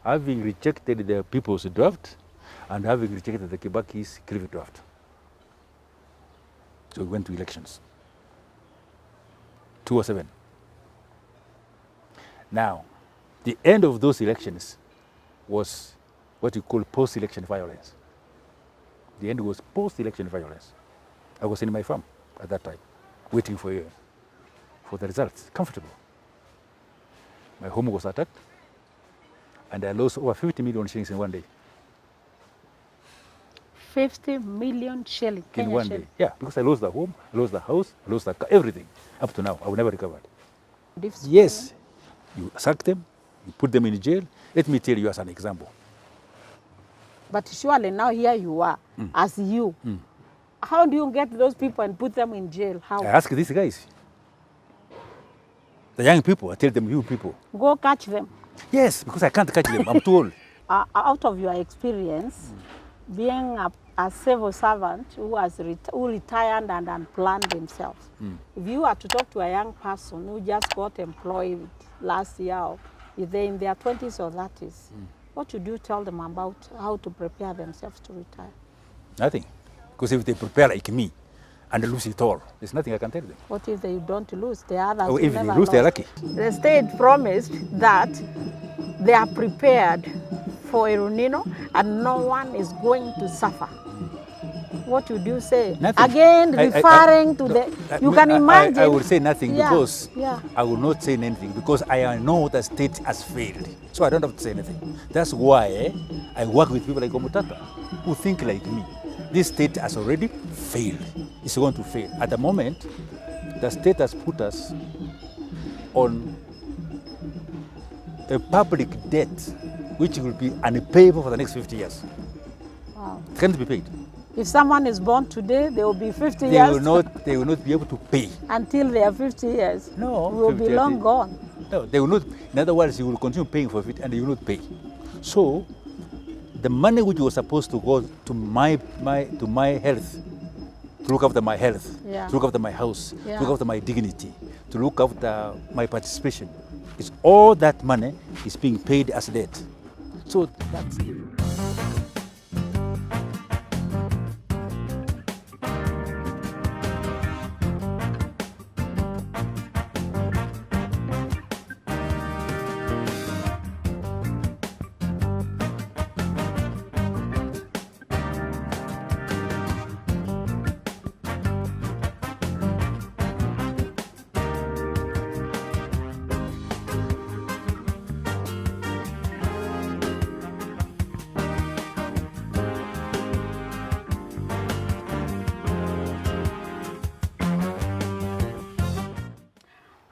having rejected the people's draft and having rejected the Kibaki's Cliff draft. So we went to elections. 2007. Now, the end of those elections was what you call post-election violence. The end was post-election violence. I was in my farm at that time, waiting for the results, comfortable. My home was attacked, and I lost over 50 million shillings in one day. 50 million shillings in one day. Yeah, because I lost the home, I lost the house, I lost the car, everything. Up to now, I will never recover it. Yes, you sack them, you put them in jail. Let me tell you as an example. But surely now here you are, as you. How do you get those people and put them in jail? How? I ask these guys. The young people, I tell them, you people. Go catch them. Yes, because I can't catch them, I'm too old. Out of your experience, being a civil servant who retired and unplanned themselves, if you are to talk to a young person who just got employed last year, or if they're in their 20s or 30s, what would you tell them about how to prepare themselves to retire? Nothing. Because if they prepare like me and lose it all, there's nothing I can tell them. What if they don't lose? The others Oh, if they lose, they're lucky. The state promised that they are prepared for El Nino and no one is going to suffer. What would you say? Nothing. Again, referring to the... You can imagine... I will say nothing because I will not say anything because I know the state has failed. So I don't have to say anything. That's why I work with people like Omutata who think like me. This state has already failed. It's going to fail. At the moment, the state has put us on a public debt which will be unpayable for the next 50 years. Wow. It can't be paid. If someone is born today, they will be 50 years. They will not be able to pay. Until they are 50 years. No. We will be long gone. No, they will not. In other words, you will continue paying for it and you will not pay. So, the money which was supposed to go to my health, to look after my health, to look after my house, to look after my dignity, to look after my participation, is all that money is being paid as debt. So that's it.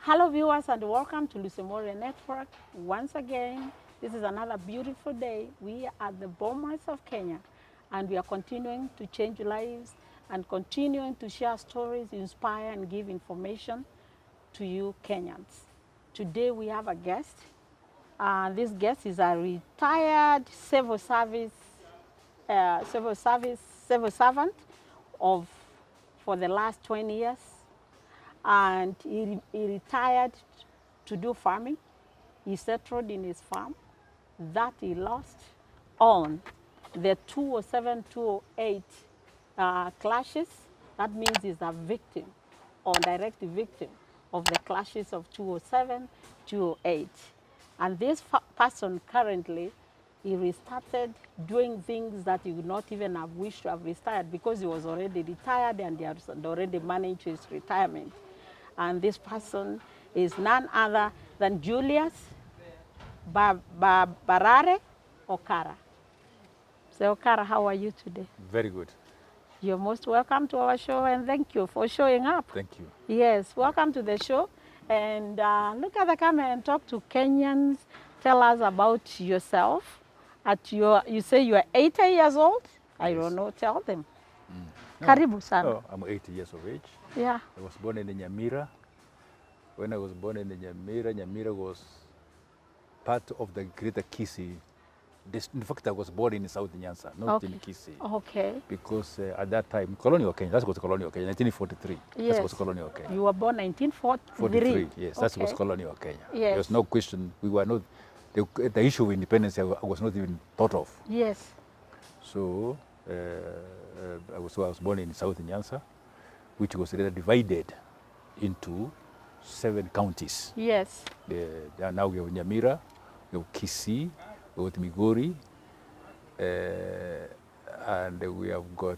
Hello viewers and welcome to Lusimore Network. Once again, this is another beautiful day. We are at the Bomas of Kenya and we are continuing to change lives and continuing to share stories, inspire and give information to you Kenyans. Today we have a guest. This guest is a retired civil servant for the last 20 years. And he retired to do farming. He settled in his farm that he lost on the 2007-2008 clashes. That means he's a victim or direct victim of the clashes of 2007-2008. And this person currently, he restarted doing things that he would not even have wished to have restarted because he was already retired and he had already managed his retirement. And this person is none other than Julius Barare Okara. So Okara, how are you today? Very good. You're most welcome to our show and thank you for showing up. Thank you. Yes, welcome to the show. And look at the camera and talk to Kenyans. Tell us about yourself. You say you are 80 years old? I don't know, tell them. No. Karibu sana. Oh, I'm 80 years of age. Yeah. I was born in Nyamira. When I was born in Nyamira, Nyamira was part of the greater Kisii. In fact, I was born in South Nyanza, not in Kisii. Okay. Because at that time, colonial Kenya, that was colonial Kenya, 1943. Yes. That was colonial Kenya. You were born 1943? 43, yes, that was colonial Kenya. Yes. There was no question. We were not the issue of independence I was not even thought of. Yes. So I was born in South Nyanza, which was later divided into 7 counties. Yes. Now we have Nyamira, we have Kisii, we have Migori, and we have got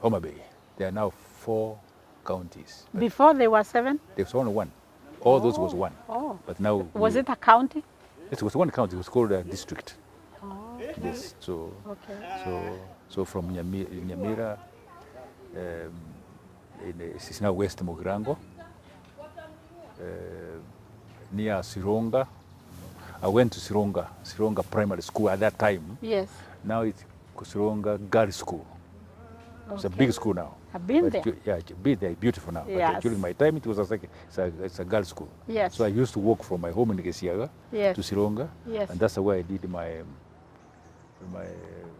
Homa Bay. There are now 4 counties. Before there were 7? There was only 1. All those was 1. Oh. But now Was it a county? It was 1 county. It was called a district. Oh. Yes. So Okay. so from Nyamira, it's now West Mogrango, near Sironga. I went to Sironga Primary School at that time. Yes. Now it's Sironga Girls School. It's a big school now. I've been But there. Yeah, it's big there, beautiful now. Yes. But during my time, it was it's a girls' school. Yes. So I used to walk from my home in Gesiaga Yes. to Sironga, Yes. and that's where I did my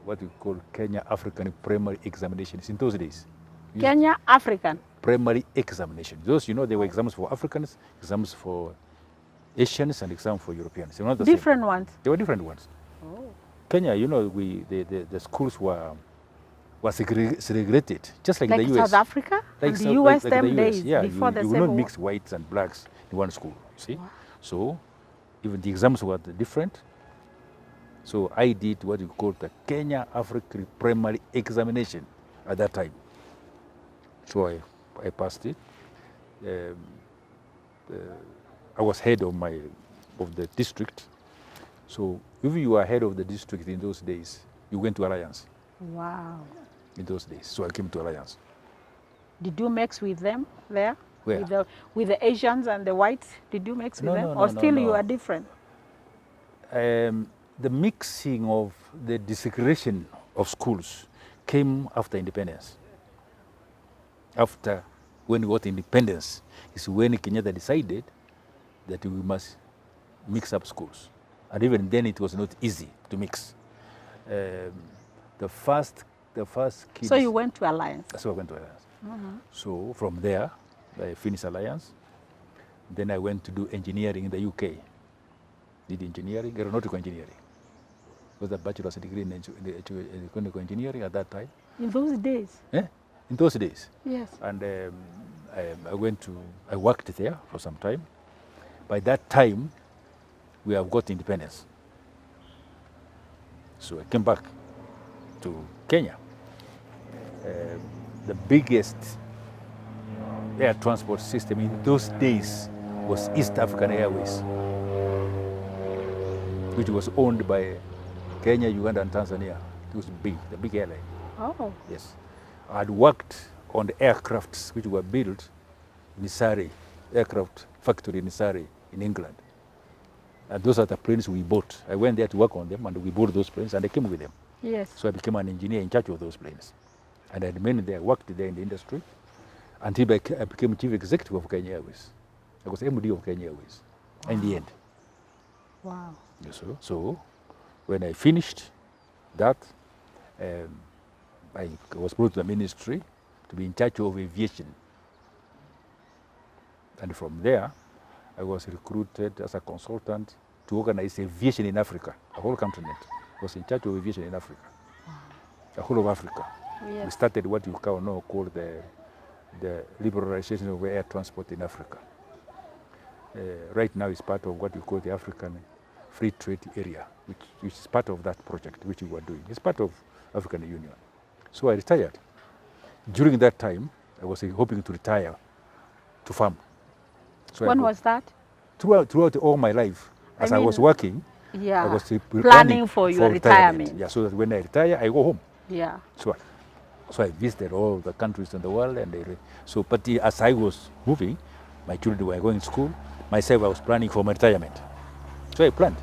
what we call Kenya African primary examinations in those days. Kenya African. Primary examination. Those, there were exams for Africans, exams for Asians, and exams for Europeans. They were not the Different same. ones. They were different ones. Oh. Kenya, the schools were segregated, just like Like the US. South Africa and the US them days Yeah, before the you Civil will not War. mix whites and blacks in one school, see? Wow. So even the exams were different. So I did what you call the Kenya African Primary Examination at that time. So I passed it. I was head of the district. So if you were head of the district in those days, you went to Alliance. Wow. In those days, so I came to Alliance. Did you mix with them there? Where? With the Asians and the whites? Did you mix with No, them? no, Or no, still no. you are different? The mixing of the desegregation of schools came after independence. After when we got independence is when Kenyatta decided that we must mix up schools. And even then it was not easy to mix. The first kids... So you went to Alliance? So I went to Alliance. So from there, I finished Alliance. Then I went to do engineering in the UK. Did engineering, aeronautical engineering. It was a bachelor's degree in aeronautical engineering at that time. In those days? Yeah, in those days. Yes. And I worked there for some time. By that time, we have got independence. So I came back to Kenya. The biggest air transport system in those days was East African Airways, which was owned by Kenya, Uganda, and Tanzania. It was big, the big airline. Oh. Yes. I had worked on the aircrafts which were built in Surrey, aircraft factory in Surrey, in England. And those are the planes we bought. I went there to work on them, and we bought those planes, and I came with them. Yes. So I became an engineer in charge of those planes. And I remained there, worked there in the industry, until I became chief executive of Kenya Airways. I was MD of Kenya Airways in the end. Wow. So when I finished that, I was brought to the ministry to be in charge of aviation. And from there, I was recruited as a consultant to organize aviation in Africa, a whole continent. I was in charge of aviation in Africa, the whole of Africa. Yes. We started what you now call the liberalization of air transport in Africa. Right now, it's part of what you call the African Free Trade Area, which is part of that project which we were doing. It's part of African Union. So I retired. During that time, I was hoping to retire to farm. So When was that? Throughout all my life, as I was working, Yeah. I was Planning for your retirement. Yeah, so that when I retire, I go home. Yeah. So I visited all the countries in the world, and but as I was moving, my children were going to school. Myself, I was planning for my retirement. So I planned.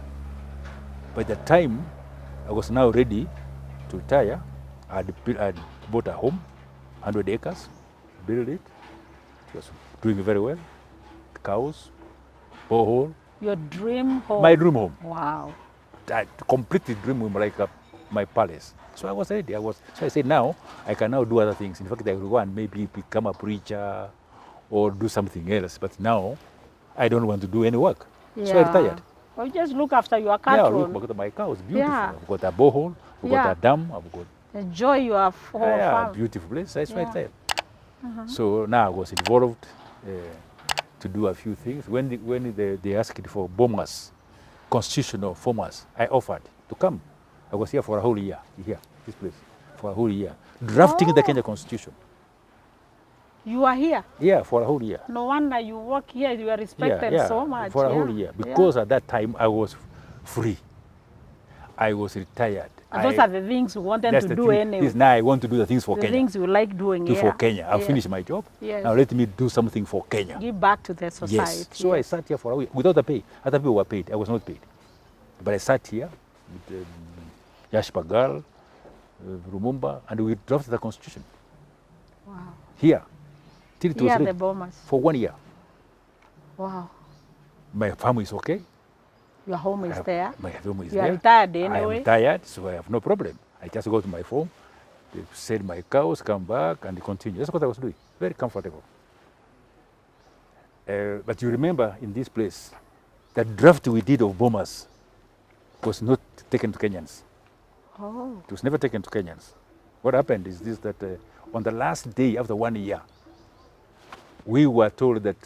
By the time I was now ready to retire, I'd bought a home, 100 acres, built it. It was doing very well. Cows, borehole. Your dream home? My dream home. Wow. I completely dream home like my palace. So I was ready. So I said, now I can now do other things. In fact, I will go and maybe become a preacher or do something else. But now I don't want to do any work. Yeah. So I retired. Or you just look after your Yeah, cattle. look at my cows. Beautiful. Yeah. I've got a borehole. I've got Yeah. a dam. I've got Enjoy your whole farm. beautiful place. That's my Yeah. time. So now I was involved to do a few things. When they asked for bombers, constitutional formers, I offered to come. I was here for a whole year, here, this place, for a whole year, drafting the Kenya Constitution. You are here. Yeah, for a whole year. No wonder you work here. You are respected so much. For a whole year. Because at that time I was free. I was retired. And those are the things you wanted to do anyway. Now I want to do the things for the Kenya. things you like doing For Kenya. I've finished my job. Yes. Now let me do something for Kenya. Give back to the society. Yes. So I sat here for a week without a pay. Other people were paid. I was not paid. But I sat here with Yash Pagal, Rumumba, and we drafted the constitution. Wow. Here. Till it was ready. The bombers. For 1 year. Wow. My family is okay. Your home is there. My home is you there. You are retired anyway. I am retired, so I have no problem. I just go to my farm, sell my cows, come back, and continue. That's what I was doing. Very comfortable. But you remember in this place, the draft we did of bombers was not taken to Kenyans. Oh. It was never taken to Kenyans. What happened is this, that on the last day after 1 year, we were told that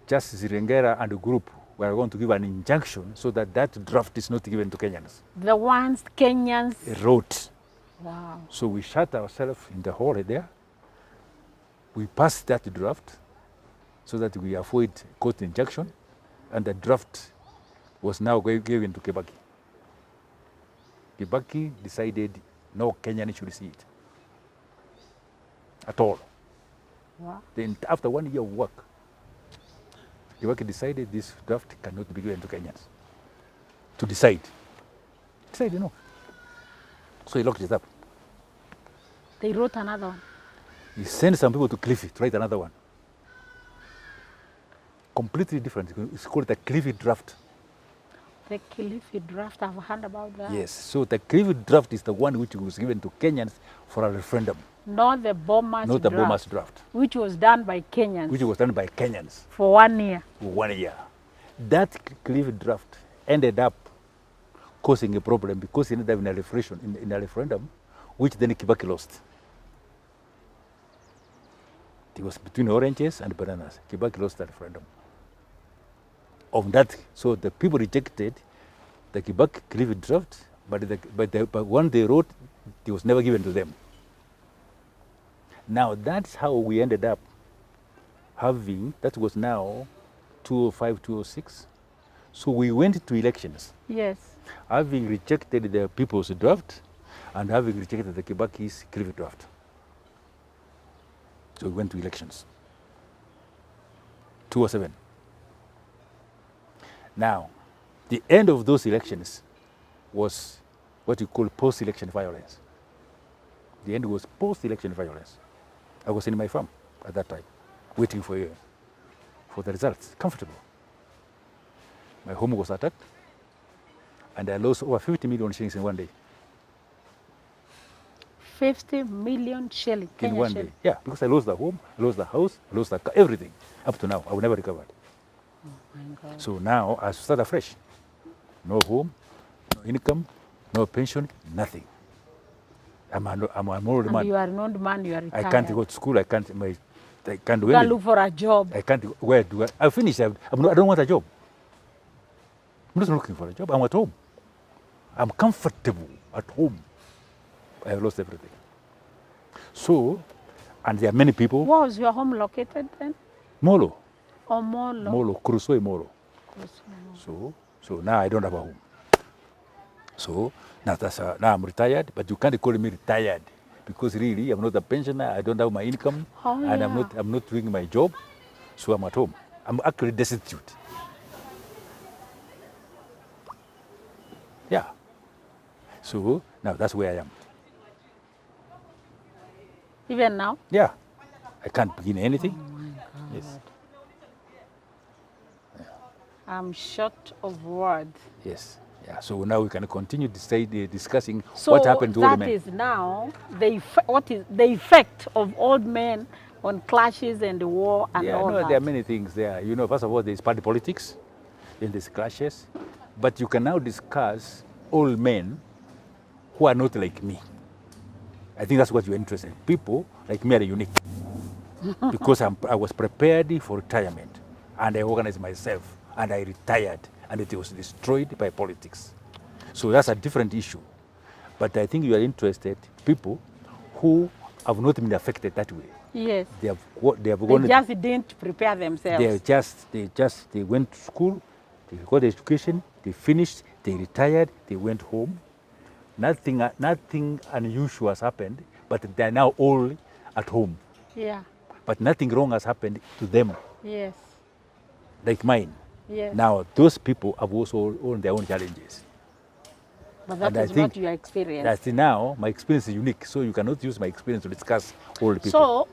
Justice Zirengera and the group were going to give an injunction so that that draft is not given to Kenyans. The ones Kenyans wrote. Wow. So we shut ourselves in the hall there. We passed that draft so that we avoid court injunction, and the draft was now given to Kibaki. Kibaki decided no Kenyan should see it at all. Wow. Then after 1 year of work, Kibaki decided this draft cannot be given to Kenyans. To decide. Decided no. So he locked it up. They wrote another one. He sent some people to Cliffy to write another one. Completely different. It's called the Cliffy draft. The Cliffy draft, I've heard about that. Yes, so the Cliffy draft is the one which was given to Kenyans for a referendum. Not the bombers Not the bombers draft. Which was done by Kenyans. Which was done by Kenyans. For 1 year. For 1 year. That Cliffy draft ended up causing a problem because it ended up in a referendum, which then Kibaki lost. It was between oranges and bananas. Kibaki lost the referendum. Of that, so the people rejected the Kibaki Cliffy draft, but one they wrote, it was never given to them. Now that's how we ended up having, that was now 2005, 2006. So we went to elections. Yes. Having rejected the people's draft and having rejected the Kibaki's Cliffy draft. So we went to elections. 2007. Now, the end of those elections was what you call post-election violence. The end was post-election violence. I was in my farm at that time, waiting for the results, comfortable. My home was attacked, and I lost over 50 million shillings in 1 day. 50 million shillings? In 1 day, yeah, because I lost the home, I lost the house, I lost the car, everything. Up to now, I will never recover it. Oh my God. So now I start afresh. No home, no income, no pension, nothing. I'm an old man. You are an old man, you are retired. I can't go to school, I can't do anything. You can't look for a job. I can't, where do I finished, I don't want a job. I'm not looking for a job, I'm at home. I'm comfortable at home. I have lost everything. So, and there are many people. Where was your home located then? Molo. Oh, Molo. Molo, Crusoe Molo. So now I don't have a home. So now now I'm retired, but you can't call me retired because really I'm not a pensioner. I don't have my income, and I'm not doing my job. So I'm at home. I'm actually destitute. Yeah. So now that's where I am. Even now? Yeah. I can't begin anything. Oh my God. Yes. Yeah. I'm short of words. Yes. Yeah. So now we can continue discussing what happened to old men. So that is now what is the effect of old men on clashes and the war and all that. There are many things there. You know, first of all, there's party politics. then there's clashes. But you can now discuss all men who are not like me. I think that's what you're interested in. People like me are unique because I was prepared for retirement and I organized myself and I retired and it was destroyed by politics. So that's a different issue. But I think you are interested people who have not been affected that way. Yes. They just didn't prepare themselves. They went to school, they got education, they finished, they retired, they went home. Nothing unusual has happened, but they are now all at home. Yeah. But nothing wrong has happened to them. Yes. Like mine. Yes. Now, those people have also owned their own challenges. But that is not your experience. That's now, my experience is unique, so you cannot use my experience to discuss all the people. So,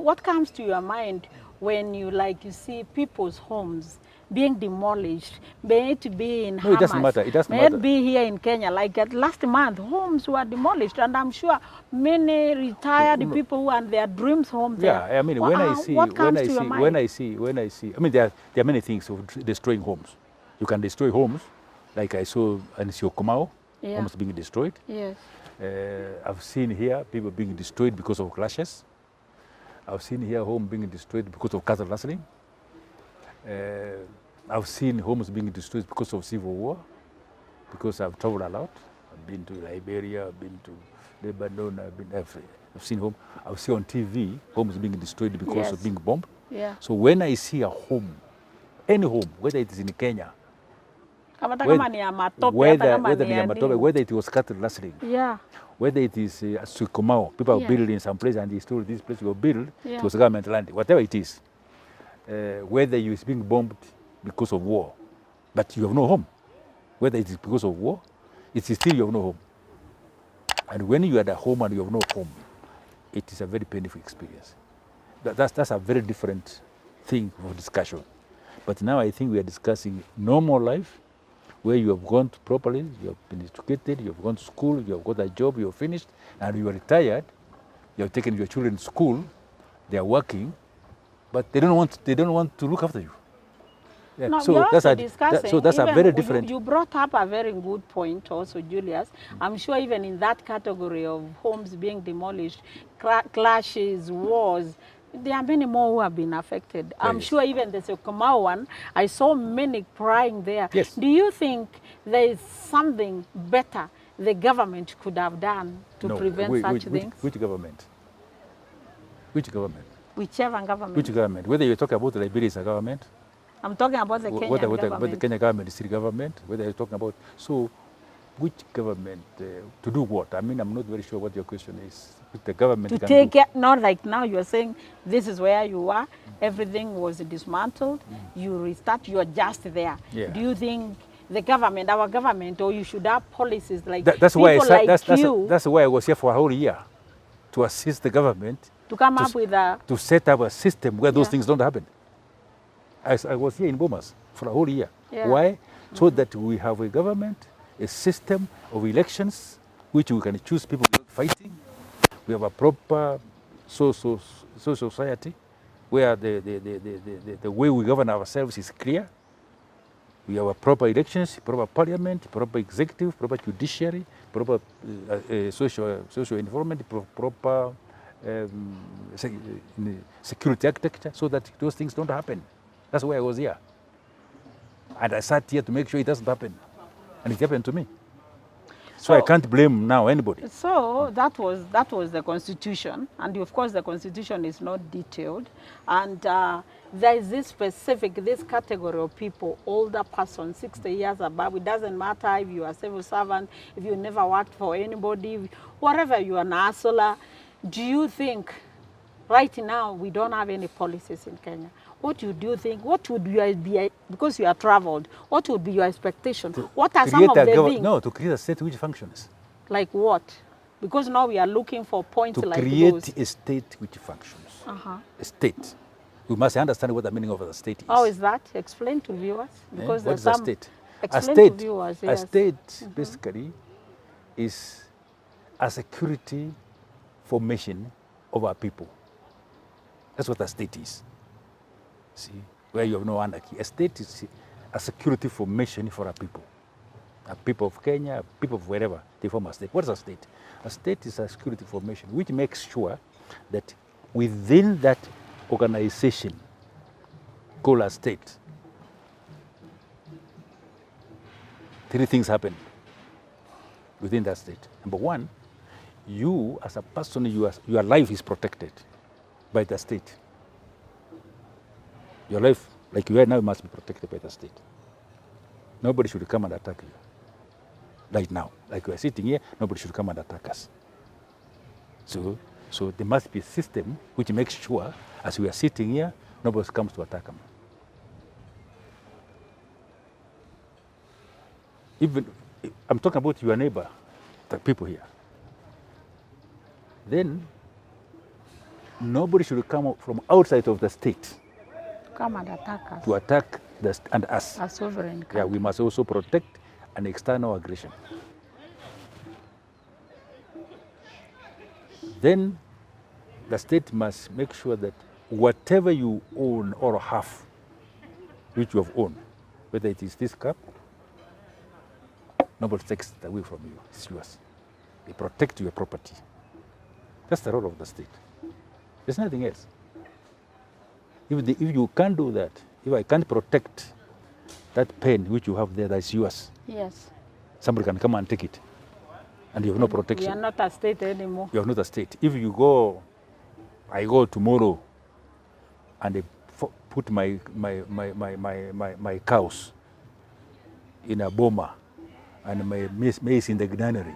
what comes to your mind when you see people's homes being demolished, may it be in Hamas, it doesn't matter. It doesn't may matter. It be here in Kenya, like last month, homes were demolished, and I'm sure many retired people who had their dreams home there. Yeah, I mean, when I see, I mean, there are many things of destroying homes. You can destroy homes, like I saw in Siokomao, homes being destroyed. Yes. I've seen here people being destroyed because of clashes. I've seen here homes being destroyed because of cattle rustling. I've seen homes being destroyed because of civil war, because I've traveled a lot. I've been to Liberia, I've been to Lebanon, I've seen homes. I've seen on TV homes being destroyed because of being bombed. Yeah. So when I see a home, any home, whether it is in Kenya, whether it was cattle rustling, whether it is Siokomao, people are building some place and they told this place will build, it was government land, whatever it is. Whether you is being bombed because of war, but you have no home. Whether it is because of war, it is still you have no home. And when you are at home and you have no home, it is a very painful experience. That's a very different thing for discussion. But now I think we are discussing normal life, where you have gone to properly, you have been educated, you have gone to school, you have got a job, you have finished, and you are retired, you have taken your children to school, they are working, but they don't want to look after you. Yeah. No, so that's a very different. You brought up a very good point also, Julius. I'm sure even in that category of homes being demolished, clashes, wars, there are many more who have been affected. I'm sure even the Siokomao one, I saw many crying there. Yes. Do you think there is something better the government could have done to prevent such things? Which government? Which government? Whichever government. Which government? Whether you're talking about Liberia is a government. I'm talking about the Kenyan government. Whether the Kenyan government is city government, whether you're talking about, so which government, to do what? I mean, I'm not very sure what your question is. Which the government to can take do. it, not like now you're saying this is where you are, everything was dismantled, you restart, you're just there. Yeah. Do you think the government, our government, or you should have policies like that's people why that's why I was here for a whole year, to assist the government to come up with a... to set up a system where those things don't happen. I was here in Bomas for a whole year. Yeah. Why? So that we have a government, a system of elections, which we can choose people without fighting. We have a proper social society where the way we govern ourselves is clear. We have a proper elections, proper parliament, proper executive, proper judiciary, proper social environment, proper security architecture, so that those things don't happen. That's why I was here. And I sat here to make sure it doesn't happen. And it happened to me. So I can't blame now anybody. So that was the Constitution. And of course the Constitution is not detailed. And there is this category of people, older person, 60 years above. It doesn't matter if you are a civil servant, if you never worked for anybody, whatever you are, Nasola. Do you think right now we don't have any policies in Kenya? What do you think? What would be, because you are traveled, what would be your expectation? What are some of the things? No, to create a state which functions. Like what? Because now we are looking for points like those. To create a state which functions. A state. We must understand what the meaning of a state is. How is that? Explain to viewers. Because what is a state? Explain to viewers, yes. A state basically is a security formation of our people. That's what a state is. See, where you have no anarchy. A state is a security formation for our people. A people of Kenya, people of wherever they form a state. What is a state? A state is a security formation which makes sure that within that organization called a state, three things happen within that state. Number one, you as a person, your life is protected by the state. Your life, like you are now, must be protected by the state. Nobody should come and attack you. Right now, like we are sitting here, nobody should come and attack us. So there must be a system which makes sure, as we are sitting here, nobody comes to attack them. Even, I'm talking about your neighbor, the people here. Then, nobody should come from outside of the state. Come and attack us. To attack and us. A sovereign country. Yeah, we must also protect an external aggression. Then the state must make sure that whatever you own or have, which you have owned, whether it is this cup, nobody takes it away from you. It's yours. They protect your property. That's the role of the state. There's nothing else. If you can't do that, if I can't protect that pen which you have there that's yours, yes, somebody can come and take it, and you have no protection. We are not a state anymore. You are not a state. If you go, I go tomorrow, and they put my cows in a boma, and my maize in the granary,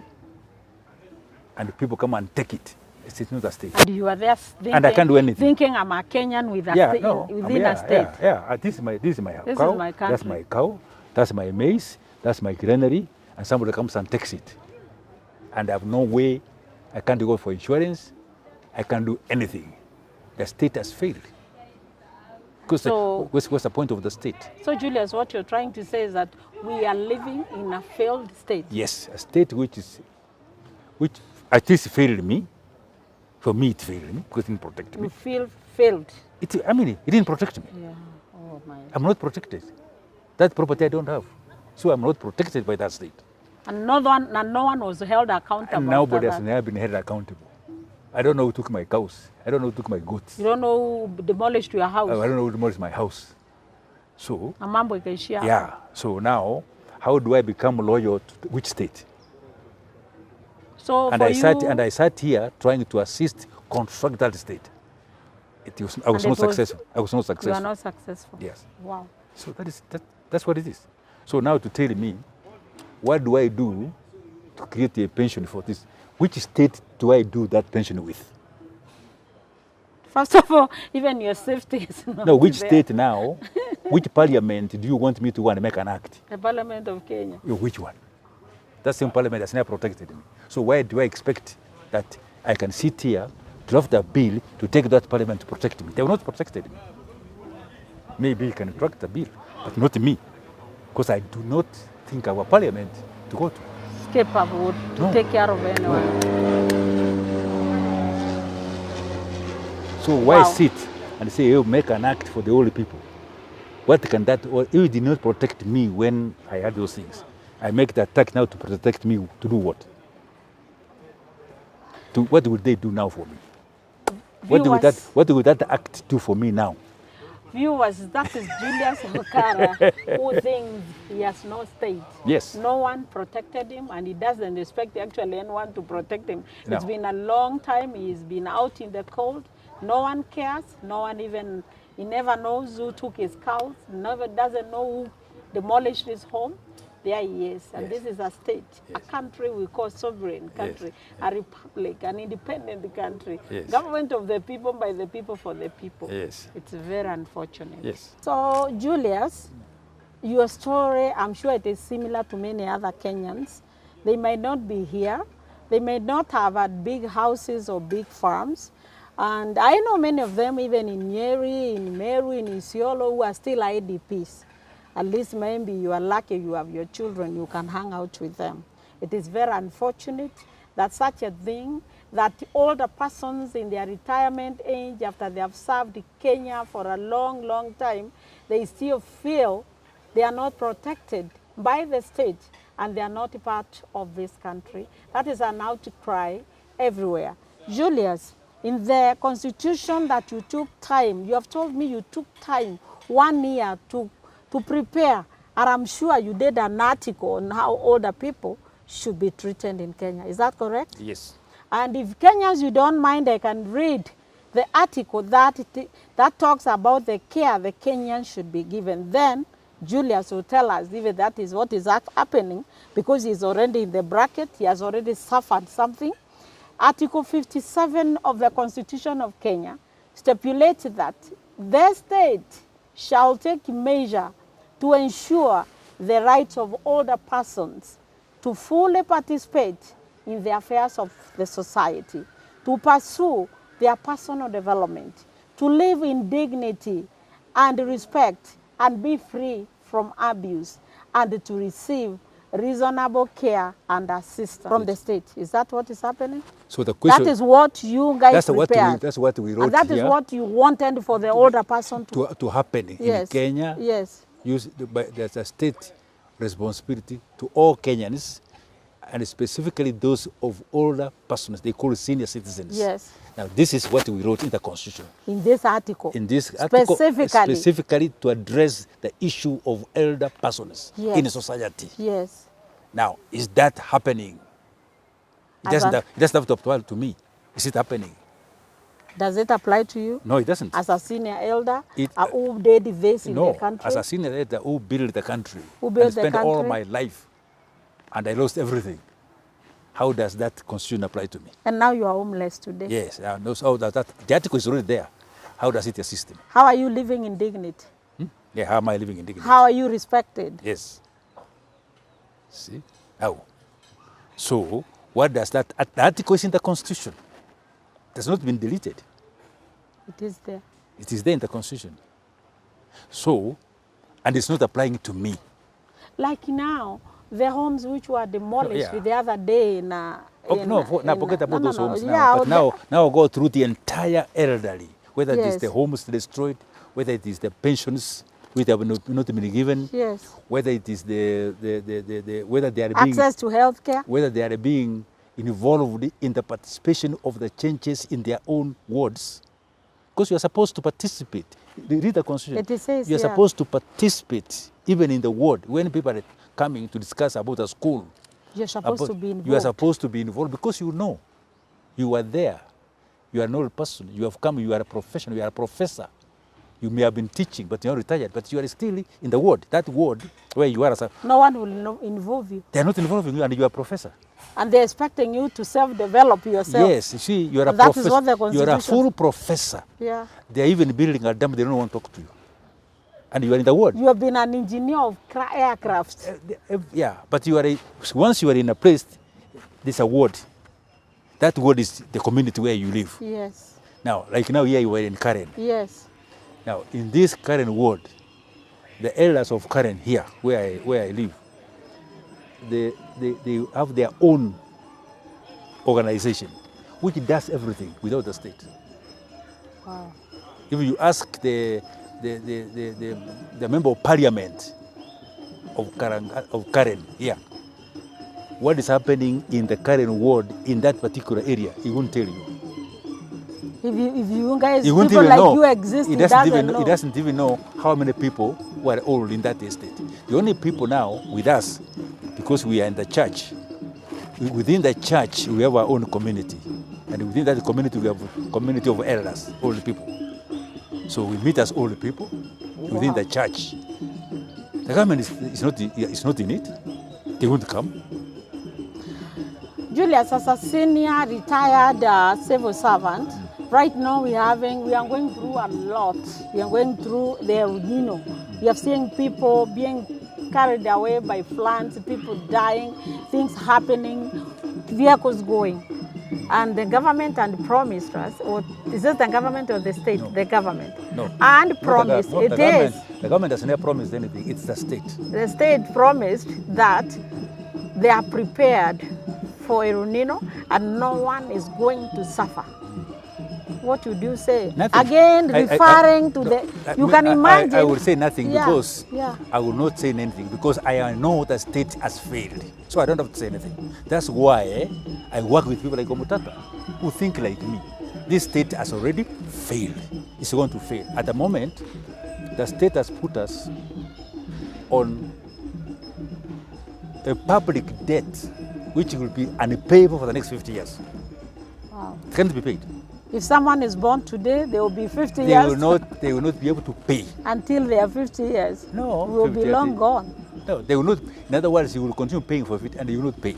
and people come and take it. It's not a state. And you are there thinking, and I can't do anything. Thinking I'm a Kenyan with a within a state. Yeah. This is my this cow. Is my country. That's my cow. That's my maize. That's my granary. And somebody comes and takes it. And I have no way. I can't go for insurance. I can't do anything. The state has failed. Because what's the point of the state? So, Julius, what you're trying to say is that we are living in a failed state. Yes, a state which at least failed me. For me, it failed me because it didn't protect me. You feel failed? It didn't protect me. Yeah. Oh, my. I'm not protected. That property I don't have. So I'm not protected by that state. And no one was held accountable. And nobody has never been held accountable. I don't know who took my cows. I don't know who took my goats. You don't know who demolished your house. I don't know who demolished my house. So, Amambo ikaishia. Yeah. So now, how do I become loyal to which state? So I sat here trying to assist construct that state. I was not successful. You are not successful. Yes. Wow. So that's what it is. So now to tell me, what do I do to create a pension for this? Which state do I do that pension with? First of all, even your safety is not No, which there. state now? Which parliament do you want me to go and make an act? The Parliament of Kenya. Which one? That same parliament has never protected me. So why do I expect that I can sit here, draft a bill to take that parliament to protect me? They have not protected me. Maybe you can draft a bill, but not me. Because I do not think our parliament to go to. Capable to take care of anyone. So why sit and say, oh, make an act for the old people? What can that, or you did not protect me when I had those things. I make the attack now to protect me, to do what? What would they do now for me? What would that act do for me now? Viewers, that is Julius Okara, who thinks he has no state. Yes. No one protected him, and he doesn't expect actually anyone to protect him. No. It's been a long time. He's been out in the cold. No one cares. No one even, he never knows who took his cows. Never doesn't know who demolished his home. There he is, and Yes. this is a state, Yes. a country we call sovereign country, Yes. a republic, an independent country, Yes. government of the people, by the people, for the people. Yes. It's very unfortunate. Yes. So, Julius, your story, I'm sure it is similar to many other Kenyans. They might not be here. They may not have had big houses or big farms. And I know many of them, even in Nyeri, in Meru, in Isiolo, who are still IDPs. At least maybe you are lucky you have your children, you can hang out with them. It is very unfortunate that such a thing, that older persons in their retirement age, after they have served Kenya for a long, long time, they still feel they are not protected by the state, and they are not a part of this country. That is an outcry everywhere. Julius, in the constitution that you took time, you have told me you took time 1 year to prepare, and I'm sure you did an article on how older people should be treated in Kenya. Is that correct? Yes. And if Kenyans, you don't mind, I can read the article that talks about the care the Kenyans should be given. Then Julius will tell us if that is what is happening, because he's already in the bracket, he has already suffered something. Article 57 of the Constitution of Kenya stipulates that the state shall take measure to ensure the rights of older persons to fully participate in the affairs of the society, to pursue their personal development, to live in dignity and respect and be free from abuse, and to receive reasonable care and assistance from the state. Is that what is happening? So the question, that is what you guys prepared. That's what we wrote and that here. is what you wanted for the older person to happen in Kenya. Yes. There's a state responsibility to all Kenyans, and specifically those of older persons. They call senior citizens. Yes. Now, this is what we wrote in the Constitution. In this article. In this article, specifically to address the issue of elder persons in society. Yes. Now, is that happening? It doesn't have to apply to me. Is it happening? Does it apply to you? No, it doesn't. As a senior elder who did this in the country? As a senior elder who built the country. Who built the country? I spent all my life, and I lost everything. How does that constitution apply to me? And now you are homeless today. Yes, the article is already there. How does it assist me? How are you living in dignity? Yeah, how am I living in dignity? How are you respected? Yes. See? How? So, what does that... The article is in the Constitution. It has not been deleted. It is there. It is there in the Constitution. So, and it's not applying to me. Like now, the homes which were demolished the other day forget about those homes now. But now go through the entire elderly, whether it is the homes destroyed, whether it is the pensions which have not been given, whether it is whether they are being access to health care, whether they are being involved in the participation of the changes in their own wards, because you are supposed to participate. Read the Constitution. It says you are supposed to participate even in the ward when people are coming to discuss about a school. You're supposed to be involved. You are supposed to be involved because you know. You are there. You are an old person. You have come. You are a professional. You are a professor. You may have been teaching, but you are retired. But you are still in the ward. That ward where you are. No one will involve you. They are not involving you, and you are a professor. And they're expecting you to self-develop yourself. Yes, you see, you are a professor. That is what the Constitution. You are a full professor. Yeah. They are even building a dam. They don't want to talk to you. And you are in the ward. You have been an engineer of aircraft. Yeah, but once you are in a place, there's a ward. That ward is the community where you live. Yes. Now, like now here you are in Karen. Yes. Now, in this Karen ward, the elders of Karen here, where I live, they have their own organization, which does everything without the state. Wow. If you ask the member of parliament of Karen here, what is happening in the Karen ward in that particular area, he won't tell you. If you guys, people like you exist, he doesn't know. He doesn't even know how many people were old in that estate. The only people now with us, because we are in the church, within the church we have our own community. And within that community we have a community of elders, old people. So we meet as old people within the church. The government is not in it. They won't come. Julius, as a senior retired civil servant, right now we are going through a lot. We are going through the El Nino. We are seeing people being carried away by floods, people dying, things happening, vehicles going. And the government promised us, or is this the government or the state? No. The government. No. And promised, the government has never promised anything, it's the state. The state promised that they are prepared for El Nino and no one is going to suffer. what would you say? Nothing. Again, referring to the, you can imagine. I will say nothing because yeah. I will not say anything because I know the state has failed. So I don't have to say anything. That's why I work with people like Omutata who think like me. This state has already failed. It's going to fail. At the moment, the state has put us on a public debt which will be unpayable for the next 50 years. Wow. It can't be paid. If someone is born today, they will be 50 They years. will not be able to pay. Until they are 50 years. No. We will be long gone. No, they will not. In other words, you will continue paying for it and you will not pay.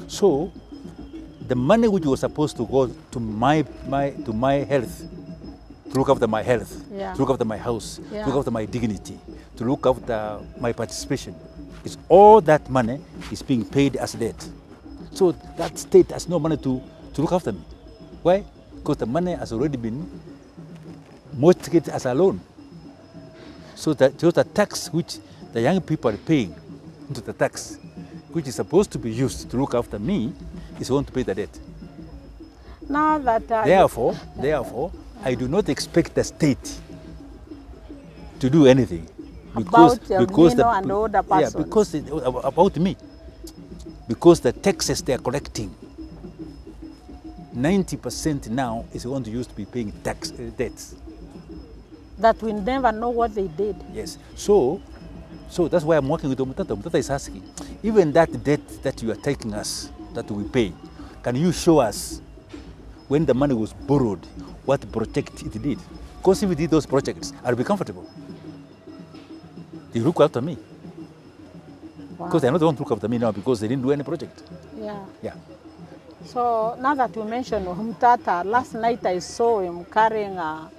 So, the money which was supposed to go to my health, to look after my health, Yeah. to look after my house, Yeah. to look after my dignity, to look after my participation, is all that money is being paid as debt. So that state has no money to look after me. Why? Because the money has already been mortgaged as a loan. So the tax which the young people are paying into the tax, which is supposed to be used to look after me, is going to pay the debt. Now that Therefore, I do not expect the state to do anything because and older persons. Yeah, because about me, because the taxes they are collecting, 90% now is going to use to be paying tax debts. That we never know what they did. Yes. So that's why I'm working with Omutata. Omutata is asking, even that debt that you are taking us, that we pay, can you show us when the money was borrowed, what project it did? Because if we did those projects, I'll be comfortable. They look after me. Wow. Because they're not going to look after me now because they didn't do any project. Yeah. Yeah. So now that you mentioned Omutata, last night I saw him carrying a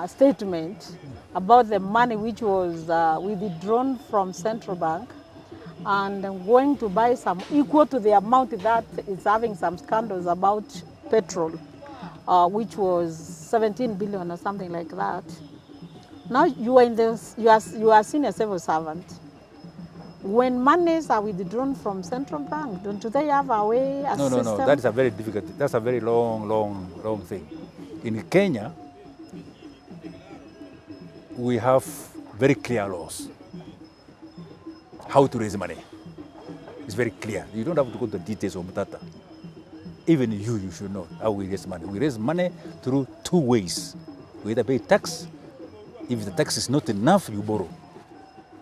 statement about the money which was withdrawn from Central Bank and going to buy some equal to the amount that is having some scandals about petrol, which was 17 billion or something like that. Now you are in this, you are senior civil servant. When monies are withdrawn from Central Bank, don't they have a way, a system? No. That is a very difficult, that's a very long thing. In Kenya, we have very clear laws how to raise money. It's very clear. You don't have to go to the details of Omutata. Even you should know how we raise money. We raise money through two ways. We either pay tax. If the tax is not enough, you borrow.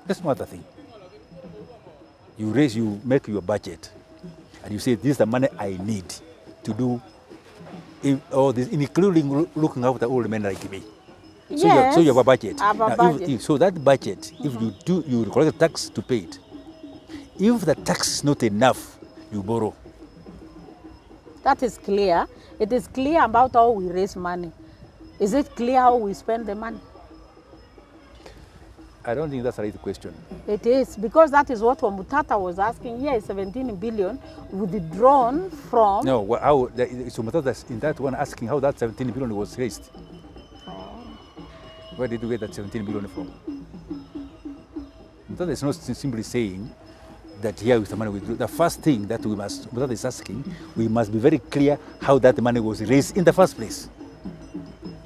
That's not the thing. You make your budget, and you say, this is the money I need to do all this, including looking after old men like me. Yes, so you have a budget. I have a budget. So that budget, if you collect the tax to pay it. If the tax is not enough, you borrow. That is clear. It is clear about how we raise money. Is it clear how we spend the money? I don't think that's a right question. It is, because that is what Omutata was asking. Here is 17 billion withdrawn from... No, how, so Omutata in that one asking how that 17 billion was raised. Oh. Where did you get that 17 billion from? Omutata is not simply saying that here is the money withdrawn. The first thing that Omutata is asking, we must be very clear how that money was raised in the first place.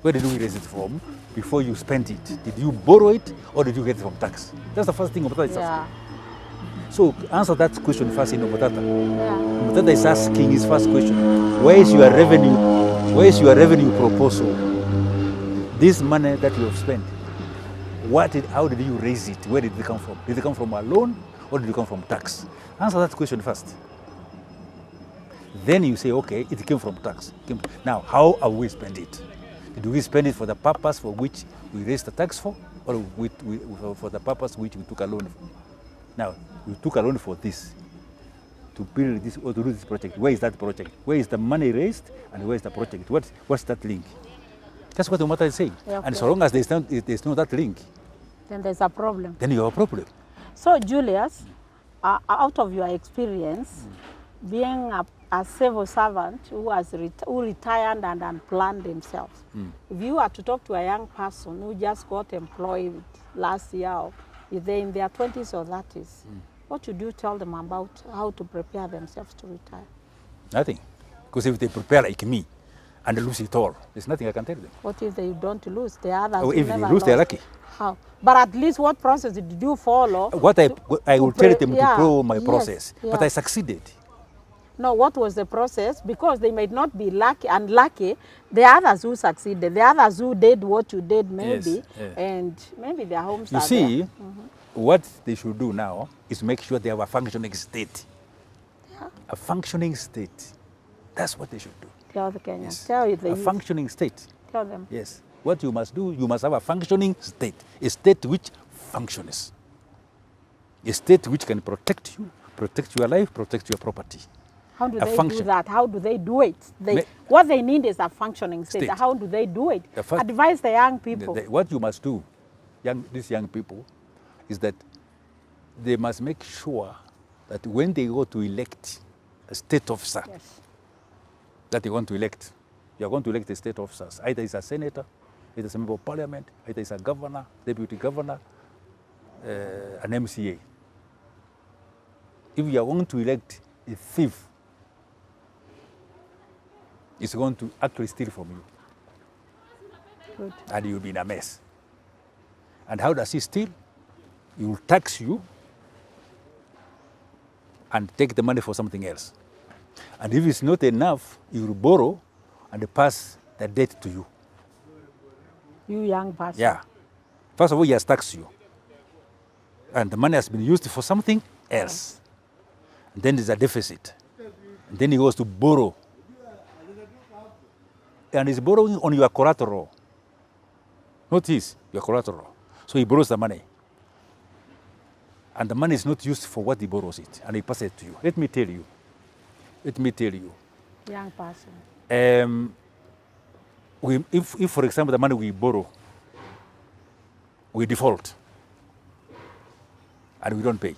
Where did we raise it from before you spent it? Did you borrow it or did you get it from tax? That's the first thing Omutata is asking. So answer that question first in Omutata. Omutata is asking his first question. Where is your revenue? Where is your revenue proposal? This money that you have spent, how did you raise it? Where did it come from? Did it come from a loan or did it come from tax? Answer that question first. Then you say, okay, it came from tax. Now, how have we spent it? Do we spend it for the purpose for which we raised the tax for, or for the purpose which we took a loan for? Now, we took a loan for this, to build this or to do this project. Where is that project? Where is the money raised and where is the project? What's that link? That's what the matter is saying. Yeah, okay. And so long as there's no that link, then there's a problem. Then you have a problem. So, Julius, out of your experience, being a civil servant who retired and unplanned himself, if you are to talk to a young person who just got employed last year, or they're in their 20s or 30s, what should you tell them about how to prepare themselves to retire? Nothing. Because if they prepare like me, and lose it all. There's nothing I can tell them. What if they don't lose? The others Oh, if they never lose, they're lost. lucky. How? But at least what process did you follow? What I will tell them to follow my yes, process, yeah. but I succeeded. No, what was the process? Because they might not be unlucky. The others who succeeded, the others who did what you did, maybe, Yes, yes. and maybe their homes You are see, there. what they should do now is make sure they have a functioning state. Yeah. A functioning state. That's what they should do. Tell the Kenyans. Yes. Tell the A youth. functioning state. Tell them. Yes. What you must do, you must have a functioning state. A state which functions. A state which can protect you, protect your life, protect your property. How do A they function. do that? How do they do it? What they need is a functioning state. State. How do they do it? The first- Advise the young people. What you must do, these young people, is that they must make sure that when they go to elect a state officer, Yes. that they want to elect, you are going to elect the state officers. Either it's a senator, either it's a member of parliament, either it's a governor, deputy governor, an MCA. If you are going to elect a thief, it's going to actually steal from you, Good. and you'll be in a mess. And how does he steal? He will tax you and take the money for something else. And if it's not enough, he will borrow and pass the debt to you. You young person. Yeah. First of all, he has taxed you. And the money has been used for something else. And then there's a deficit. And then he goes to borrow. And he's borrowing on your collateral. Not his, your collateral. So he borrows the money. And the money is not used for what he borrows it. And he passes it to you. Let me tell you. Young person. If, for example, the money we borrow, we default, and we don't pay.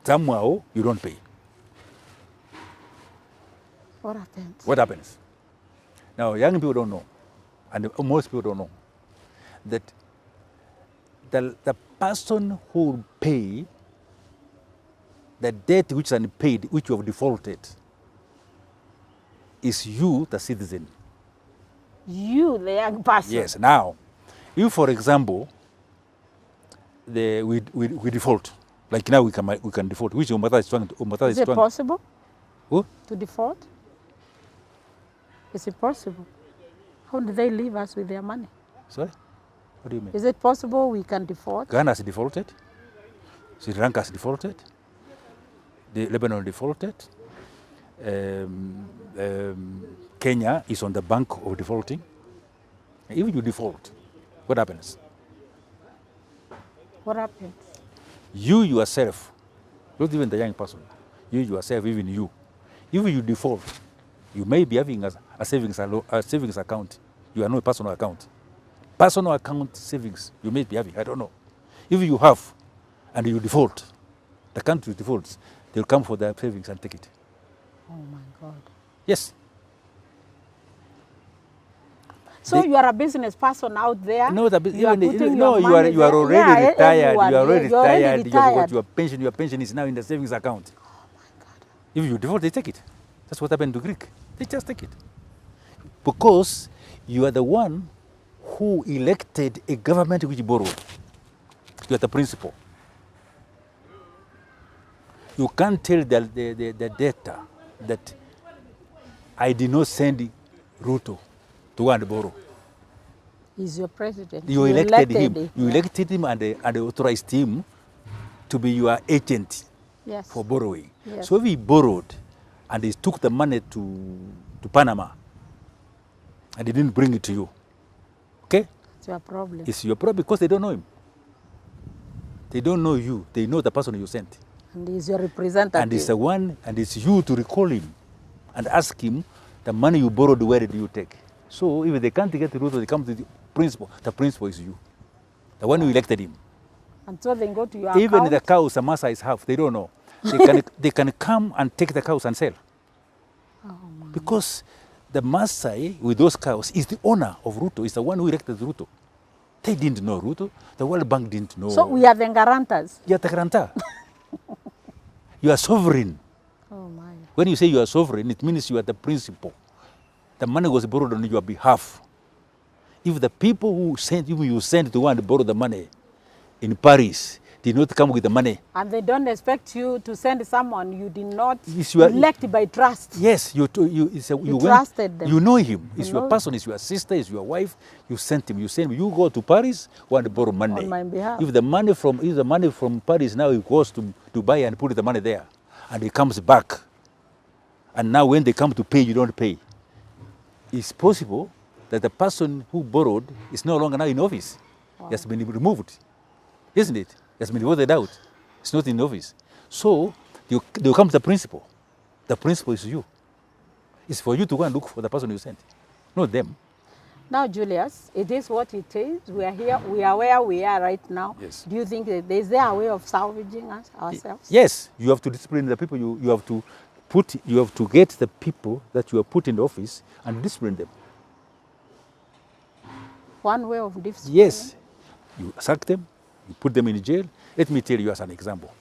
Somehow, you don't pay. What happens? What happens? Now, young people don't know, and most people don't know, that the person who will pay the debt which is unpaid, which you have defaulted, is you, the citizen. You, the young person. Yes. Now, if, for example, we default, like now we can default, which Umbata is trying. Is it possible Who? to default? Is it possible? How do they leave us with their money? Sorry? What do you mean? Is it possible we can default? Ghana has defaulted. Sri Lanka has defaulted. Lebanon defaulted. Kenya is on the bank of defaulting. If you default, what happens? What happens? You yourself, not even the young person, you yourself, even you, if you default, you may be having a savings account. You are not a personal account. Personal account savings, you may be having, I don't know. If you have, and you default, the country defaults, they'll come for their savings and take it. Oh my God. Yes. So you are a business person out there. No, you are already Yeah, retired. everyone, You are already you're already retired. You have got retired. your pension. Your pension is now in the savings account. Oh my God. If you default, they take it. That's what happened to Greek. They just take it. Because you are the one who elected a government which borrowed. You are the principal. You can't tell the debtor that I did not send Ruto to go and borrow. He's your president. You elected him. him. You elected him and authorized him to be your agent Yes. for borrowing. Yes. So if he borrowed and he took the money to Panama and he didn't bring it to you, okay? It's your problem. It's your problem because they don't know him. They don't know you. They know the person you sent. And he's your representative. And it's the one, and it's you to recall him and ask him, the money you borrowed, where did you take? So if they can't get the root, they come to the principal. The principal is you, the one who elected him. And so they go to your Even account. the cows, the massa is half. They don't know. They can come and take the cows and sell. Oh my. Because the Maasai with those cows is the owner of Ruto, is the one who elected Ruto. They didn't know Ruto. The World Bank didn't know. So we are the guarantors. You are the guarantor. You are sovereign. Oh my. When you say you are sovereign, it means you are the principal. The money was borrowed on your behalf. If the people who you sent to go and borrow the money in Paris did not come with the money. And they don't expect you to send someone you did not elect by trust. Yes, you trusted them. You know him. It's your person, it's your sister, it's your wife. You sent him. You send him. You go to Paris, go and borrow money. On my behalf. If the money from Paris now it goes to Dubai and put the money there, and it comes back, and now when they come to pay, you don't pay. It's possible that the person who borrowed is no longer now in office. Wow. He has been removed, isn't it? He has been voted out. It's not in office. So they come to the principle. The principle is you. It's for you to go and look for the person you sent, not them. Now, Julius, it is what it is. We are here. We are where we are right now. Yes. Do you think that is there a way of salvaging us ourselves? Yes. You have to discipline the people. You have to get the people that you have put in the office and discipline them. One way of discipline? Yes. You sack them, you put them in jail. Let me tell you as an example.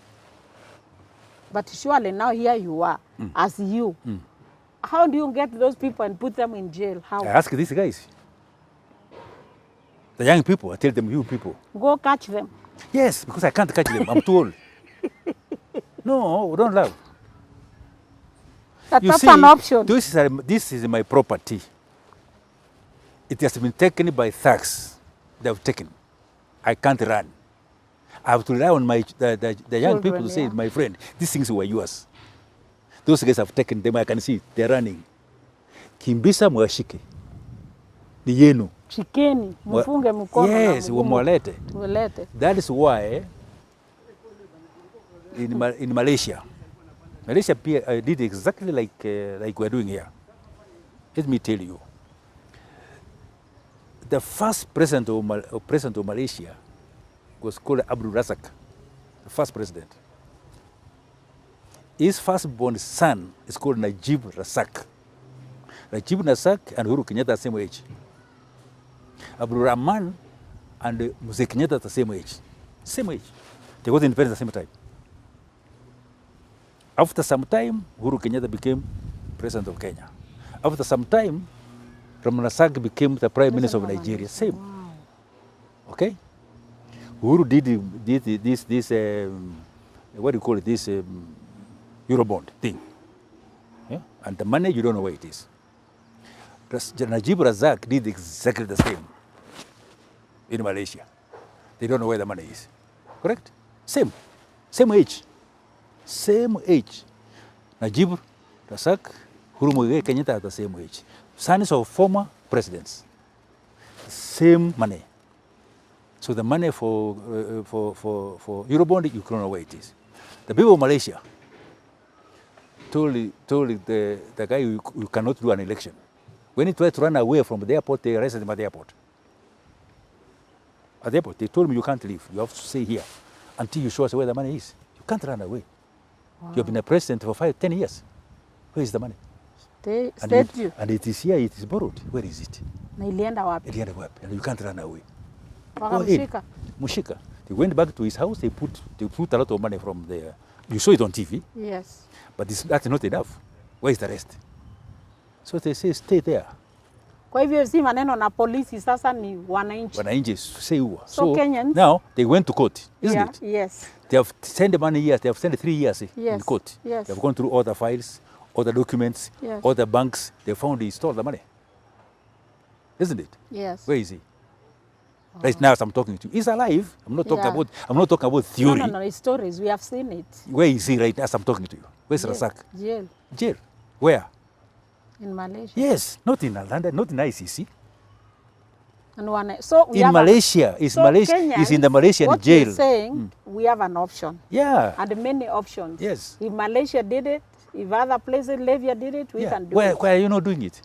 But surely now here you are, as you. How do you get those people and put them in jail? How? I ask these guys. The young people, I tell them, you people. Go catch them. Yes, because I can't catch them. I'm too old. No, don't laugh. That's an option. This is my property. It has been taken by thugs. They have taken. I can't run. I have to rely on the young people to say, my friend, these things were yours. Those guys have taken them. I can see they're running. Kimbisa mwashike. Ni yenu. Shikeni, mfunge mkono. Yes, mwalete. Mwalete. That is why in Malaysia did exactly like we're doing here. Let me tell you. The first president of Malaysia was called Abdul Razak, the first president. His firstborn son is called Najib Razak. Najib Razak and Uhuru Kenyatta are the same age. Abdul Rahman and Mzee Kenyatta are the same age. Same age. They got independence at the same time. After some time, Uhuru Kenyatta became president of Kenya. After some time, Razak became the prime minister of Nigeria. Same. Wow. Okay? Uhuru did this what do you call it, this Eurobond thing. Yeah? And the money, you don't know where it is. Najib Razak did exactly the same in Malaysia. They don't know where the money is. Correct? Same. Same age. Same age. Najib Razak, Uhuru Kenyatta are the same age. Sons of former presidents. Same money. So the money for Eurobond, you don't know where it is. The people of Malaysia told the guy, you cannot do an election. When he tried to run away from the airport, they arrested him at the airport. At the airport, they told him, you can't leave. You have to stay here until you show us where the money is. You can't run away. Wow. You have been a president for 10 years. Where is the money? And it is here, it is borrowed. Where is it? Ilienda wapi? Ilienda wapi? And you can't run away. Mushika. They went back to his house, they put a lot of money from there. You saw it on TV. Yes. But that's not enough. Where is the rest? So they say, stay there. Kwa hivyo si maneno na polisi sasa ni wananchi. Wananchi say huwa. So Kenyans. Now they went to court, isn't it? Yes. They have sent the money years. They have sent 3 years in court. Yes. They have gone through all the files, all the documents, all the banks. They found he stole the money. Isn't it? Yes. Where is he? Right now, as I'm talking to you, he's alive. I'm not talking about theory. No, it's stories. We have seen it. Where is he right now as I'm talking to you? Where's Razak? Jail. Jail. Where? In Malaysia. Yes, not in London, not in ICC. And so we in Malaysia, is in the Malaysian jail. What saying, we have an option. Yeah. And many options. Yes. If Malaysia did it, if other places, Libya did it, we can do it. Why are you not doing it?